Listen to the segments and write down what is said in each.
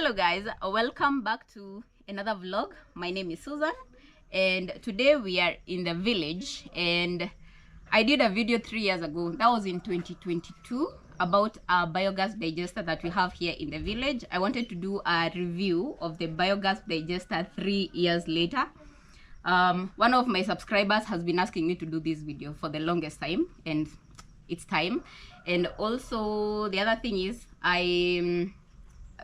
Hello guys, welcome back to another vlog. My name is Susan and today we are in the village, and I did a video 3 years ago, that was in 2022, about a biogas digester that we have here in the village. I wanted to do a review of the biogas digester 3 years later. One of my subscribers has been asking me to do this video for the longest time, and it's time. And also the other thing is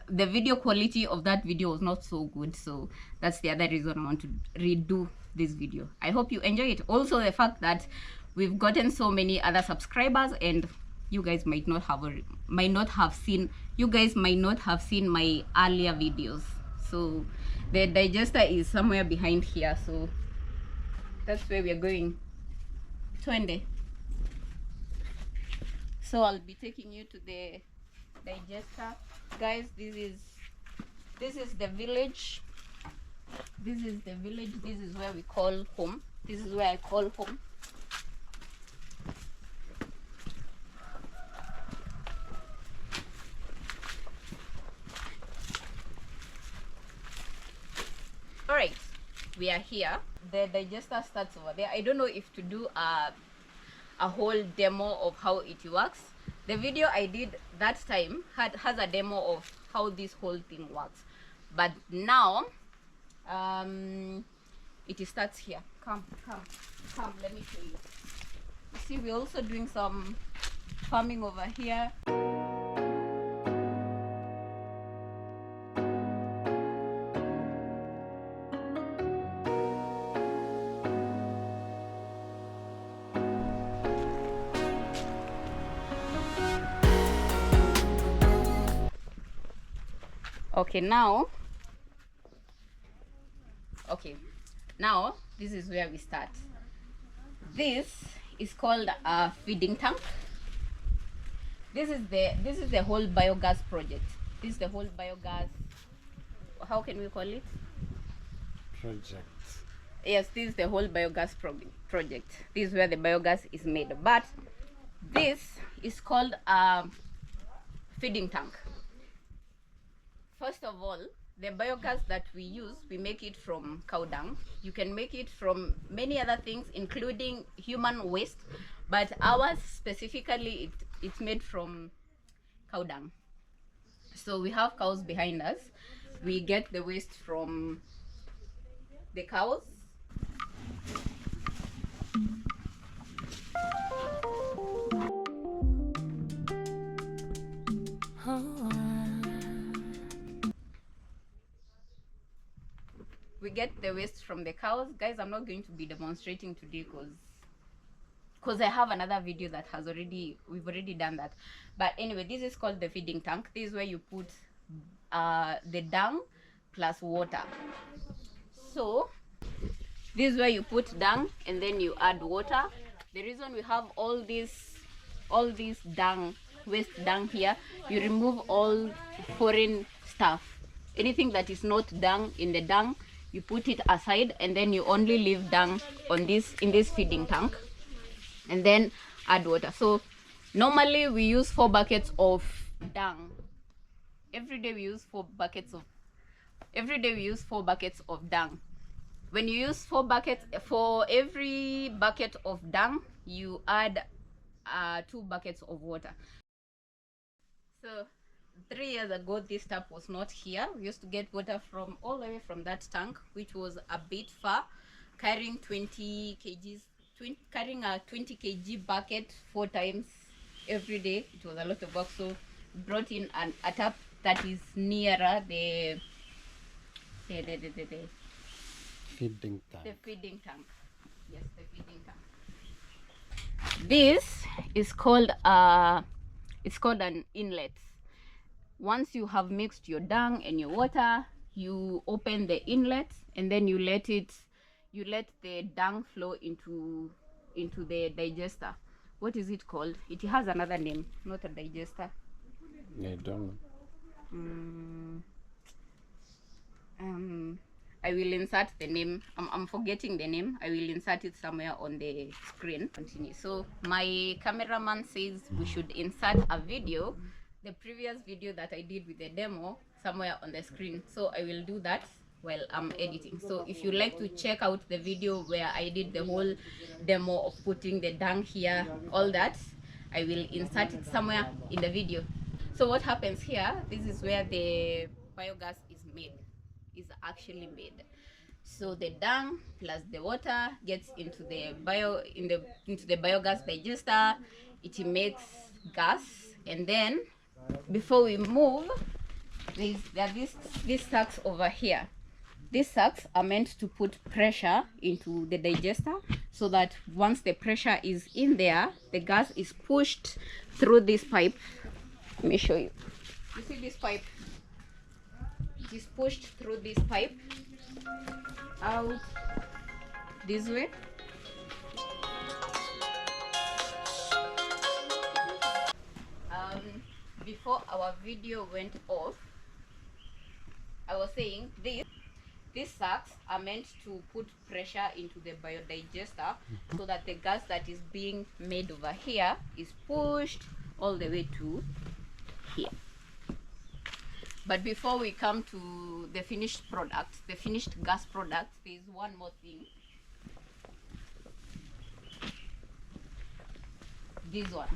the video quality of that video was not so good, so that's the other reason I want to redo this video. I hope you enjoy it. Also the fact that we've gotten so many other subscribers, and you guys might not have seen my earlier videos. So the digester is somewhere behind here, so that's where we're going. Twende. So I'll be taking you to the digester. Guys, this is the village. This is where we call home. This is where I call home. All right, we are here. The digester starts over there. I don't know if to do a whole demo of how it works. The video I did that time has a demo of how this whole thing works, but now it starts here. Come, let me show you. You see, we're also doing some farming over here. Now this is where we start. This is called a feeding tank. This is the whole biogas project. This is the whole biogas, how can we call it? Project. Yes, this is the whole biogas project. This is where the biogas is made, but this is called a feeding tank. First of all, the biogas that we use, we make it from cow dung. You can make it from many other things, including human waste, but ours specifically, it's made from cow dung. So we have cows behind us. We get the waste from the cows. We get the waste from the cows. Guys, I'm not going to be demonstrating today because I have another video that we've already done that. But anyway, this is called the feeding tank. This is where you put the dung plus water. So this is where you put dung and then you add water. The reason we have all this dung, waste dung here, you remove all foreign stuff. Anything that is not dung in the dung, you put it aside, and then you only leave dung in this feeding tank, and then add water. So normally we use 4 buckets of dung. Every day we use 4 buckets of dung. When you use 4 buckets, for every bucket of dung you add 2 buckets of water. So 3 years ago, this tap was not here. We used to get water from all the way from that tank, which was a bit far, carrying 20 kg bucket 4 times every day. It was a lot of work, so we brought in a tap that is nearer the Feeding tank. The feeding tank. Yes, the feeding tank. This is called an inlet. Once you have mixed your dung and your water, you open the inlet, and then you let the dung flow into the digester. What is it called? It has another name, not a digester. I don't know. I will insert the name. I'm forgetting the name. I will insert it somewhere on the screen. Continue. So my cameraman says we should insert a video. The previous video that I did with the demo somewhere on the screen, so I will do that while I'm editing. So if you like to check out the video where I did the whole demo of putting the dung here, all that, I will insert it somewhere in the video. So what happens here, this is where the biogas is actually made. So the dung plus the water gets into the biogas digester. It makes gas, and then before we move, there are these sacks over here. These sacks are meant to put pressure into the digester, so that once the pressure is in there, the gas is pushed through this pipe. Let me show you. You see this pipe? It is pushed through this pipe out this way. Before our video went off, I was saying these sacks are meant to put pressure into the biodigester, so that the gas that is being made over here is pushed all the way to here. But before we come to the finished product, the finished gas product, there is one more thing. This one.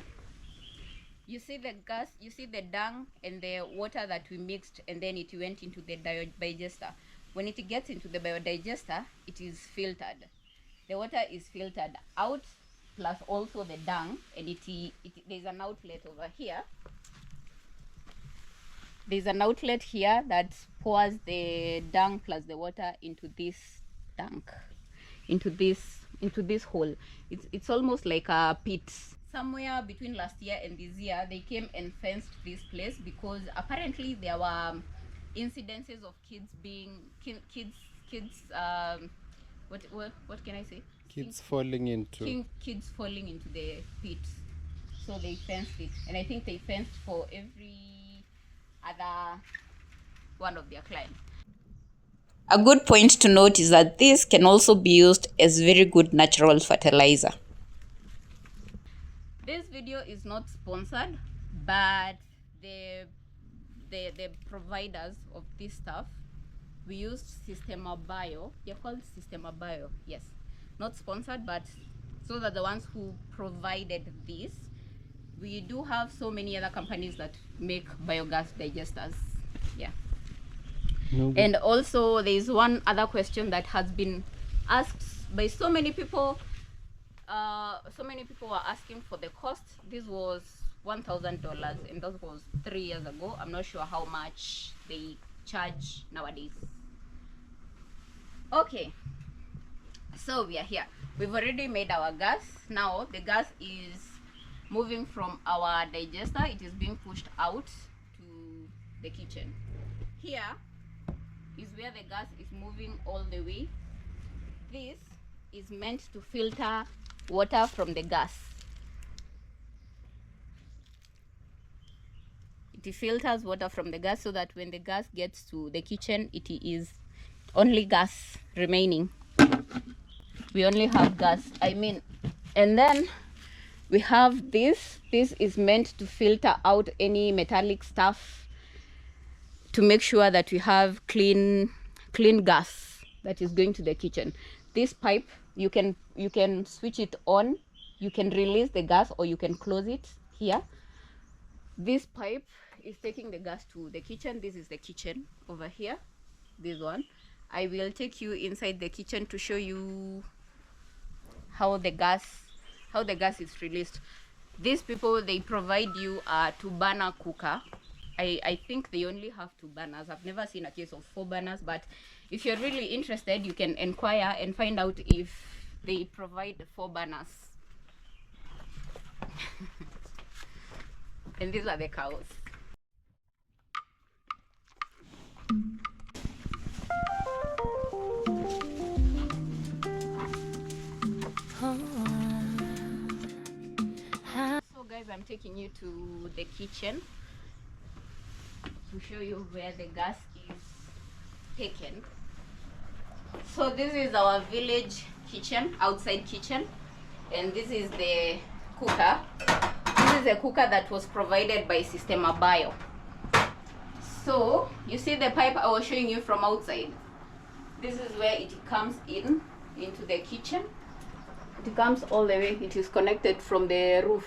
You see the gas, you see the dung and the water that we mixed, and then it went into the digester. When it gets into the biodigester, it is filtered. The water is filtered out, plus also the dung, and there's an outlet over here. There's an outlet here that pours the dung plus the water into this tank, into this hole. It's almost like a pit. Somewhere between last year and this year, they came and fenced this place because apparently there were incidences of kids what can I say? Kids falling into the pit. So they fenced it, and I think they fenced for every other one of their clients. A good point to note is that this can also be used as very good natural fertilizer. This video is not sponsored, but the providers of this stuff, we used Systema Bio. They're called Systema Bio, yes. Not sponsored, but so that the ones who provided this. We do have so many other companies that make biogas digesters. Yeah. No. And also there is one other question that has been asked by so many people. So many people were asking for the cost. This was $1,000, and that was 3 years ago. I'm not sure how much they charge nowadays. Okay, so we are here. We've already made our gas. Now the gas is moving from our digester. It is being pushed out to the kitchen. Here is where the gas is moving all the way. This is meant to filter water from the gas. It filters water from the gas so that when the gas gets to the kitchen, it is only gas remaining. We only have gas, and then we have this. This is meant to filter out any metallic stuff, to make sure that we have clean gas that is going to the kitchen. This pipe, you can switch it on, you can release the gas, or you can close it here. This pipe is taking the gas to the kitchen. This is the kitchen over here, this one. I will take you inside the kitchen to show you how the gas is released. These people, they provide you a 2-burner cooker. I think they only have 2 burners. I've never seen a case of 4 burners, but if you're really interested, you can inquire and find out if they provide 4 burners. And these are the cows. So guys, I'm taking you to the kitchen to show you where the gas is taken. So this is our village kitchen, outside kitchen, and this is the cooker. This is a cooker that was provided by Systema Bio. So you see the pipe I was showing you from outside. This is where it comes into the kitchen. It comes all the way. It is connected from the roof.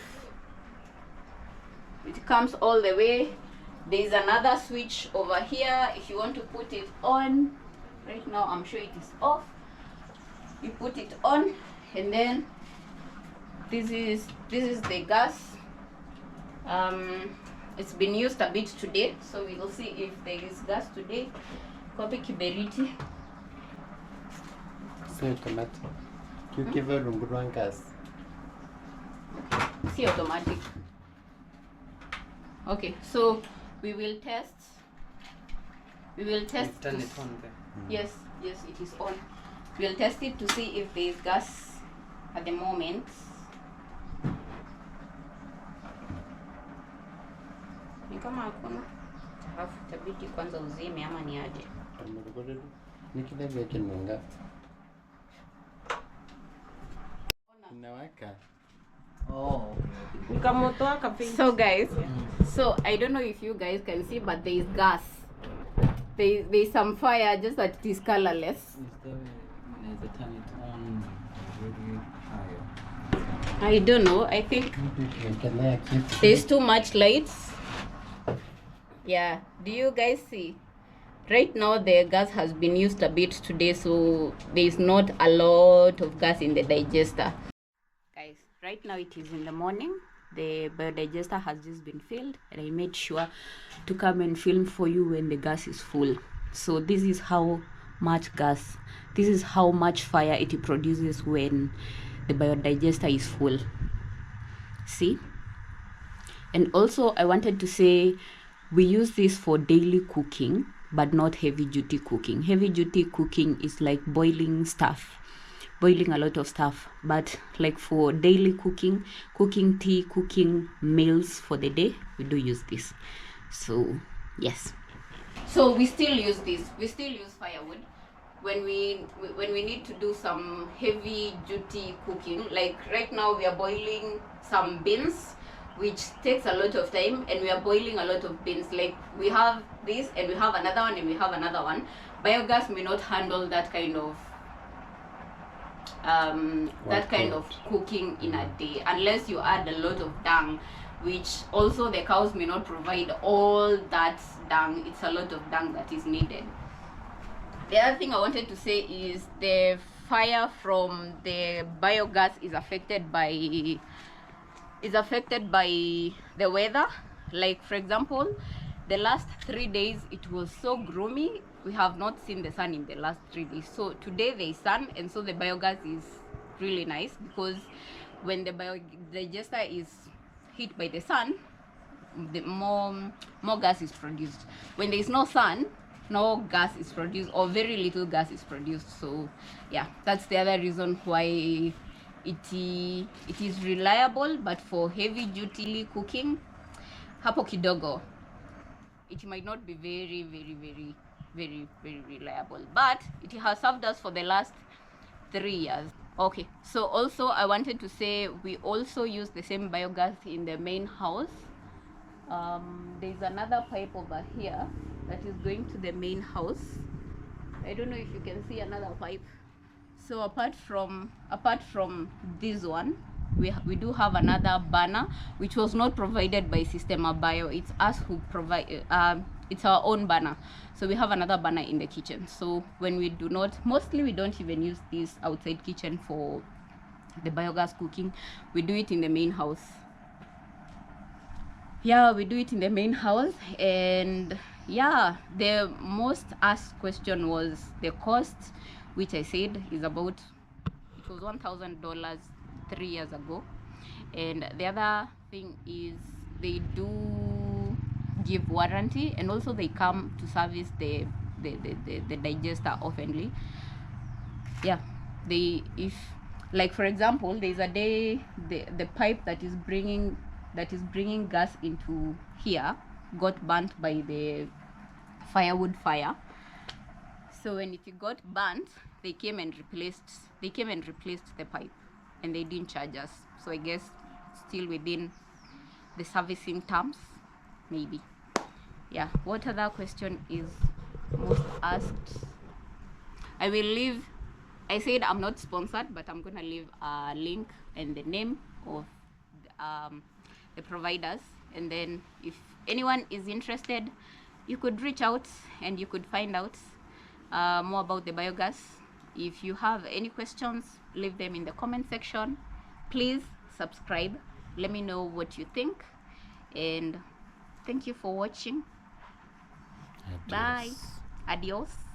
It comes all the way. There is another switch over here if you want to put it on. Right now I'm sure it is off. You put it on, and then this is the gas. It's been used a bit today, so we will see if there is gas today. Copy kiberiti. C'est automatique. Tu veux le gas. See, automatic. Okay, so we will test. We will test. Turn it on there. Yes, it is on. We'll test it to see if there is gas at the moment. Ni kama hakuna. Alafu itabidi kwanza uzime ama ni aje. Nikile kinunga. Inawaka. Oh. So guys, so I don't know if you guys can see, but there is gas. There is some fire, just that it is colorless. Is the turn it on really high? I don't know. I think there's too much lights. Yeah. Do you guys see? Right now the gas has been used a bit today, so there is not a lot of gas in the digester. Guys, right now it is in the morning. The biodigester has just been filled, and I made sure to come and film for you when the gas is full. So this is how much gas, this is how much fire it produces when the biodigester is full. See? And also I wanted to say we use this for daily cooking, but not heavy duty cooking. Heavy duty cooking is like boiling a lot of stuff, but like for daily cooking tea, cooking meals for the day, we do use this. So yes, so we still use this. We still use firewood when we need to do some heavy duty cooking. Like right now we are boiling some beans, which takes a lot of time, and we are boiling a lot of beans. Like we have this and we have another one and we have another one. Biogas may not handle that kind of cooking in a day, unless you add a lot of dung, which also the cows may not provide all that dung. It's a lot of dung that is needed. The other thing I wanted to say is the fire from the biogas is affected by the weather. Like for example, the last 3 days it was so gloomy. We have not seen the sun in the last 3 days. So today there is sun, and so the biogas is really nice, because when the biodigester is hit by the sun, the more gas is produced. When there is no sun, no gas is produced, or very little gas is produced. So yeah, that's the other reason why it is reliable. But for heavy duty cooking, hapo kidogo, it might not be very reliable, but it has served us for the last 3 years. Okay, so also I wanted to say we also use the same biogas in the main house. There's another pipe over here that is going to the main house. I don't know if you can see another pipe. So apart from this one, we do have another burner, which was not provided by Systema Bio. It's us who provide. It's our own burner. So we have another burner in the kitchen. So when we do not, mostly we don't even use this outside kitchen for the biogas cooking. We do it in the main house. Yeah, we do it in the main house. And yeah, the most asked question was the cost, which I said is about, it was $1,000 3 years ago. And the other thing is they do give warranty, and also they come to service the digester oftenly. Yeah, they, if like for example, there's a day the pipe that is bringing gas into here got burnt by the firewood fire. So when it got burnt, they came and replaced the pipe, and they didn't charge us. So I guess still within the servicing terms, maybe. Yeah, what other question is most asked? I will leave, I said I'm not sponsored, but I'm gonna leave a link and the name of the providers, and then if anyone is interested, you could reach out and you could find out more about the biogas. If you have any questions, leave them in the comment section. Please subscribe, let me know what you think, and thank you for watching. Bye. Adios. Adios.